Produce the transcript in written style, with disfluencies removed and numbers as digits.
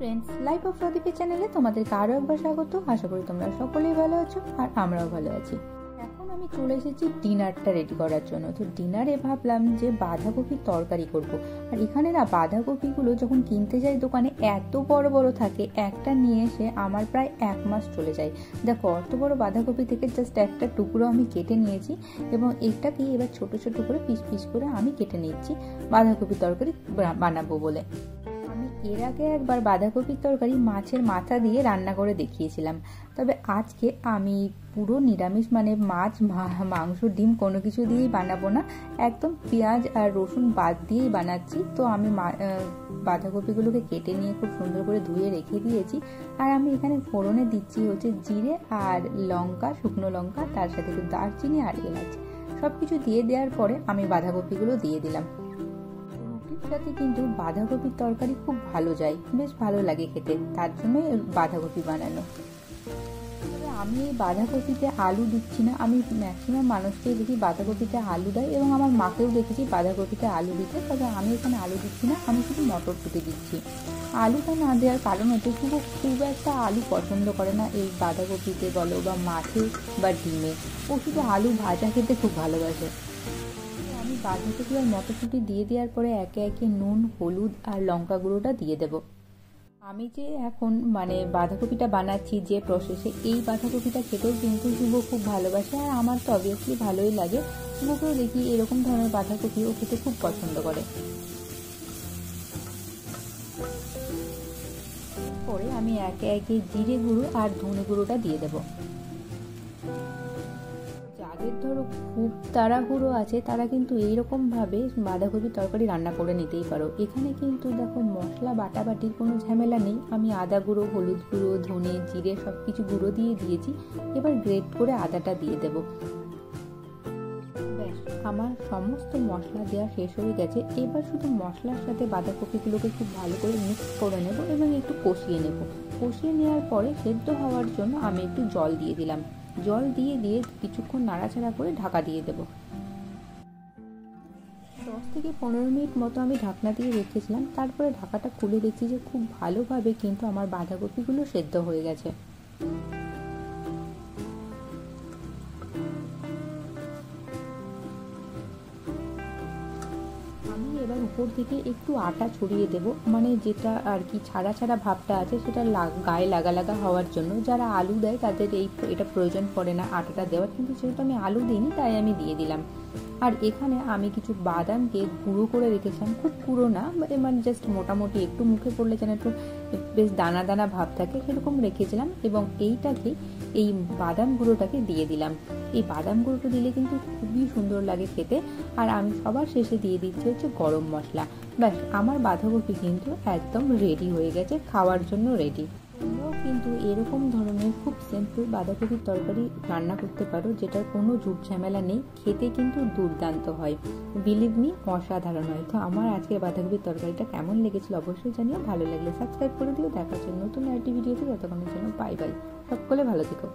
Friends, life of প্রদীপে চ্যানেলে তোমাদেরকে আরও একবার স্বাগত। আশা করি তোমরা সকলেই ভালো আছো আর আমরাও ভালো আছি। এখন আমি চলে এসেছি ডিনারটা রেডি করার জন্য। তো ডিনারে ভাবলাম যে বাঁধাকপির তরকারি করব। আর এখানে না বাঁধাকপিগুলো যখন কিনতে যাই দোকানে এত বড় বড় থাকে, একটা নিয়ে এসে আমার প্রায় 1 মাস চলে যায়। দেখো অত বড় বাঁধাকপি থেকে জাস্ট একটা টুকরো আমি কেটে নিয়েছি এবং এটাকে এবার ছোট ছোট করে পিস পিস করে আমি কেটে নিচ্ছি বাঁধাকপির তরকারি বানাবো বলে। আমি এর আগে একবার বাঁধাকপির তরকারি মাছের মাথা দিয়ে রান্না করে দেখিয়েছিলাম, তবে আজকে আমি পুরো নিরামিষ, মানে মাছ, মাংস, ডিম কোনো কিছু দিয়েই বানাবো না, একদম পেঁয়াজ আর রসুন বাদ দিয়েই বানাচ্ছি। তো আমি বাঁধাকপিগুলোকে কেটে নিয়ে খুব সুন্দর করে ধুয়ে রেখে দিয়েছি। আর আমি এখানে ফোড়নে দিচ্ছি হচ্ছে জিরে আর লঙ্কা, শুকনো লঙ্কা, তার সাথে একটু দারচিনি আর এলাচ, সবকিছু দিয়ে দেওয়ার পরে আমি বাঁধাকপিগুলো দিয়ে দিলাম। সাথে কিন্তু বাঁধাকপির তরকারি খুব ভালো যায়, বেশ ভালো লাগে খেতে, তার জন্যই বাঁধাকপি বানানো। আমি এই বাঁধাকপিতে আলু দিচ্ছি না, আমি ম্যাক্সিমাম মানুষকেই দেখি বাঁধাকপিতে আলু দেয় এবং আমার মাকেও দেখেছি বাঁধাকপিতে আলু দিতে, তবে আমি এখানে আলু দিচ্ছি না, আমি শুধু মটরশুঁটি দিচ্ছি। আলুটা না দেওয়ার কারণ হচ্ছে খুব একটা আলু পছন্দ করে না এই বাঁধাকপিতে বলো বা মাছে বা ডিমে, ও শুধু আলু ভাজা খেতে খুব ভালোবাসে। আমি বাঁধাকপি আর মটরশুঁটি দিয়ে দেওয়ার পরে একে একে নুন, হলুদ আর লঙ্কা গুঁড়োটা দিয়ে দেব। আমি যে এখন মানে বাঁধাকপিটা বানাচ্ছি যে প্রসেসে, এই বাঁধাকপিটা খেতেও কিন্তু শুভ খুব ভালোবাসে আর আমার তো অবভিয়াসলি ভালোই লাগে। শুভকেও দেখি এরকম ধরনের বাঁধাকপি ও খেতে খুব পছন্দ করে। পরে আমি একে একে জিরে গুঁড়ো আর ধনে গুঁড়োটা দিয়ে দেবো। যাদের ধরো খুব তাড়াহুড়ো আছে তারা কিন্তু এইরকম ভাবে বাঁধাকপির তরকারি রান্না করে নিতেই পারো। এখানে কিন্তু দেখো মশলা বাটাবাটির কোনো ঝামেলা নেই। আমি আদা গুঁড়ো, হলুদ গুঁড়ো, ধনে, জিরে সবকিছু গুঁড়ো দিয়ে দিয়েছি। এবার গ্রেট করে আদাটা দিয়ে দেব। ব্যাস, আমার সমস্ত মশলা দেওয়া শেষ হয়ে গেছে। এবার শুধু মশলার সাথে বাঁধাকপিগুলোকে খুব ভালো করে মিক্স করে নেব এবং একটু কষিয়ে নেব। কষিয়ে নেওয়ার পরে সেদ্ধ হওয়ার জন্য আমি একটু জল দিয়ে দিলাম। জল দিয়ে কিছুক্ষণ নাড়াচাড়া করে ঢাকা দিয়ে দেব। 10 থেকে 15 মিনিট মতো আমি ঢাকনা দিয়ে রেখেছিলাম। তারপরে ঢাকাটা খুলে দেখছি যে খুব ভালোভাবে কিন্তু আমার বাঁধাকপিগুলো সেদ্ধ হয়ে গেছে। এবার উপর থেকে একটু আটা ছড়িয়ে দেব, মানে যেটা আর কি ছাড়া ছাড়া ভাবটা আছে সেটা গায়ে লাগা লাগা হওয়ার জন্য। যারা আলু দেয় তাদের এটা প্রয়োজন পড়ে না আটাটা দেওয়ার, কিন্তু যেহেতু আমি আলু দিইনি তাই আমি দিয়ে দিলাম। আর এখানে আমি কিছু বাদামকে গুঁড়ো করে রেখেছিলাম, খুব গুঁড়ো না, মানে জাস্ট মোটামুটি একটু মুখে পড়লে যেন একটু বেশ দানা দানা ভাব থাকে সেরকম রেখেছিলাম এবং এই বাদাম গুঁড়োটাকে দিয়ে দিলাম। এই বাদাম গুঁড়োটা দিলে কিন্তু খুবই সুন্দর লাগে খেতে। আর আমি সবার শেষে দিয়ে দিচ্ছি হচ্ছে গরম মশলা। ব্যাস, আমার বাঁধাকপি কিন্তু একদম রেডি হয়ে গেছে, খাওয়ার জন্য রেডি। তোমরাও কিন্তু এরকম ধরনের খুব সিম্পল বাঁধাকপির তরকারি রান্না করতে পারো, যেটার কোনো ঝুট ঝামেলা নেই, খেতে কিন্তু দুর্দান্ত হয়, বিলিভ মি, অসাধারণ হয়। তো আমার আজকের বাঁধাকপির তরকারিটা কেমন লেগেছিল অবশ্যই জানিও। ভালো লাগলে সাবস্ক্রাইব করে দিও। দেখার জন্য নতুন আরেকটি ভিডিওতে, ততক্ষণের জন্য বাই বাই, সকলে ভালো থেকো।